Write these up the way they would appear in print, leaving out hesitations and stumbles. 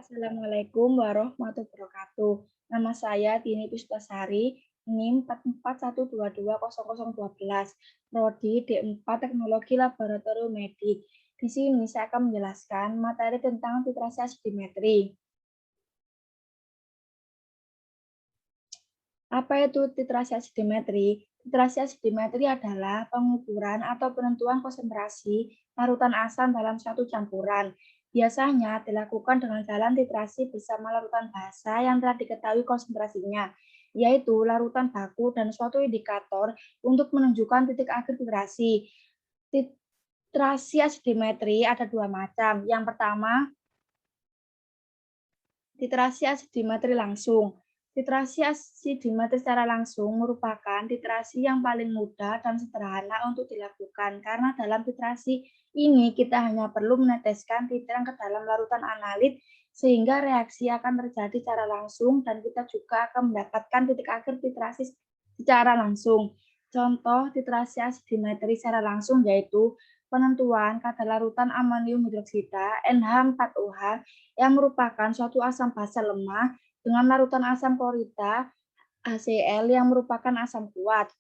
Assalamualaikum warahmatullahi wabarakatuh. Nama saya Dini Puspasari, NIM 44122012, Prodi D4 Teknologi Laboratorium Medik. Di sini saya akan menjelaskan materi tentang titrasi asidimetri. Apa itu titrasi asidimetri? Titrasi asidimetri adalah pengukuran atau penentuan konsentrasi larutan asam dalam suatu campuran. Biasanya dilakukan dengan jalan titrasi bersama larutan basa yang telah diketahui konsentrasinya, yaitu larutan baku dan suatu indikator untuk menunjukkan titik akhir titrasi. Titrasi asidimetri ada dua macam. Yang pertama, titrasi asidimetri langsung. Titrasi asidimetri secara langsung merupakan titrasi yang paling mudah dan sederhana untuk dilakukan, karena dalam titrasi ini kita hanya perlu meneteskan titran ke dalam larutan analit sehingga reaksi akan terjadi secara langsung dan kita juga akan mendapatkan titik akhir titrasi secara langsung. Contoh titrasi asidimetri secara langsung yaitu penentuan kadar larutan amonium hidroksida NH4OH yang merupakan suatu asam basa lemah dengan larutan asam klorida HCl yang merupakan asam kuat.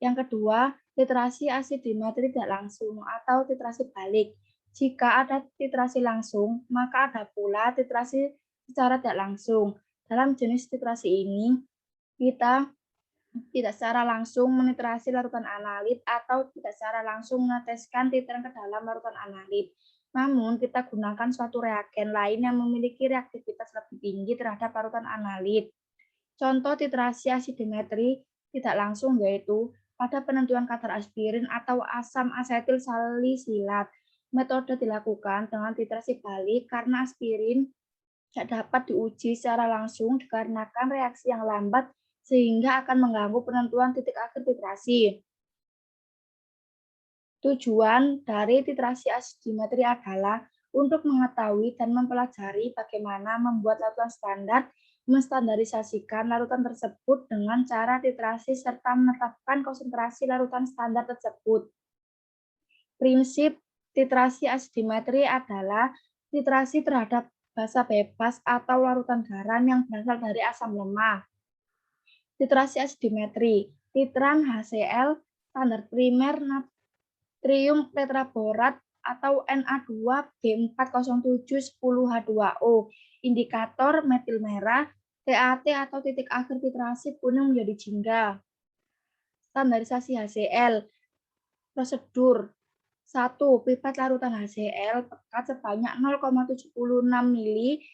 Yang kedua, titrasi asidimetri tidak langsung atau titrasi balik. Jika ada titrasi langsung, maka ada pula titrasi secara tidak langsung. Dalam jenis titrasi ini, kita tidak secara langsung menitrasi larutan analit atau tidak secara langsung meneteskan titran ke dalam larutan analit. Namun, kita gunakan suatu reagen lain yang memiliki reaktivitas lebih tinggi terhadap larutan analit. Contoh titrasi asidimetri tidak langsung yaitu pada penentuan kadar aspirin atau asam asetil salisilat. Metode dilakukan dengan titrasi balik karena aspirin tidak dapat diuji secara langsung dikarenakan reaksi yang lambat sehingga akan mengganggu penentuan titik akhir titrasi. Tujuan dari titrasi asidimetri adalah untuk mengetahui dan mempelajari bagaimana membuat larutan standar, menstandarisasikan larutan tersebut dengan cara titrasi serta menetapkan konsentrasi larutan standar tersebut. Prinsip titrasi asidimetri adalah titrasi terhadap basa bebas atau larutan garam yang berasal dari asam lemah. Titrasi asidimetri, titran HCl standar primer natrium tetraborat atau Na2B40710H2O, indikator metil merah, TAT atau titik akhir titrasi kuning menjadi jingga. Standarisasi HCl, prosedur 1. Pipet larutan HCl pekat sebanyak 0,76 mili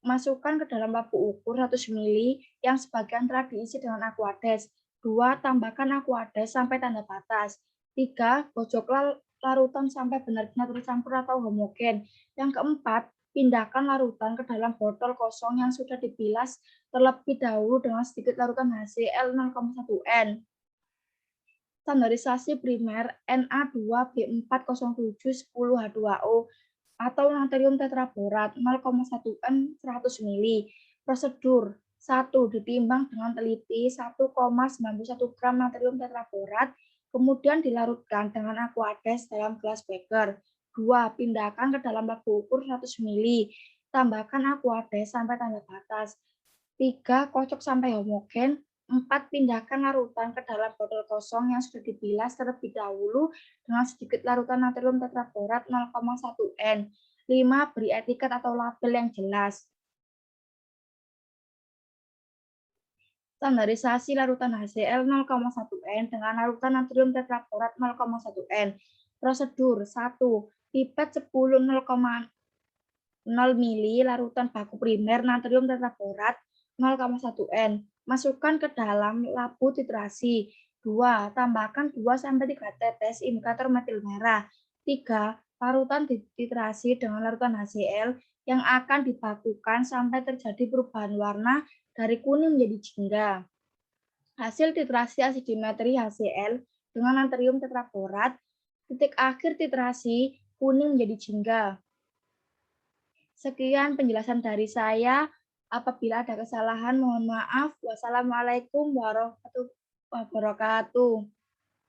masukkan ke dalam lampu ukur 100 mili yang sebagian telah diisi dengan aquades. 2. Tambahkan aquades sampai tanda batas. 3. Gojoklah larutan sampai benar-benar tercampur atau homogen. Yang keempat, pindahkan larutan ke dalam botol kosong yang sudah dibilas terlebih dahulu dengan sedikit larutan HCl 0,1 N. Standarisasi primer Na2B40710H2O atau natrium tetraborat 0,1 N 100 mili. Prosedur 1. Ditimbang dengan teliti 1,91 gram natrium tetraborat, kemudian dilarutkan dengan aquades dalam gelas beker. 2. Pindahkan ke dalam lampu ukur 100 mili. Tambahkan aquades sampai tanda batas. 3. Kocok sampai homogen. 4. Pindahkan larutan ke dalam botol kosong yang sudah dibilas terlebih dahulu dengan sedikit larutan natrium tetraborat 0,1 N. 5. Beri etiket atau label yang jelas. Standarisasi larutan HCl 0,1 N dengan larutan natrium tetraborat 0,1 N. Prosedur 1. Pipet 10 mili larutan baku primer natrium tetraborat 0,1 N. Masukkan ke dalam lampu titrasi. 2. Tambahkan 2-3 tetes indikator metil merah. 3. Larutan titrasi dengan larutan HCl yang akan dibakukan sampai terjadi perubahan warna dari kuning menjadi jingga. Hasil titrasi asidimetri HCl dengan natrium tetraborat, titik akhir titrasi kuning menjadi jingga. Sekian penjelasan dari saya. Apabila ada kesalahan, mohon maaf. Wassalamualaikum warahmatullahi wabarakatuh.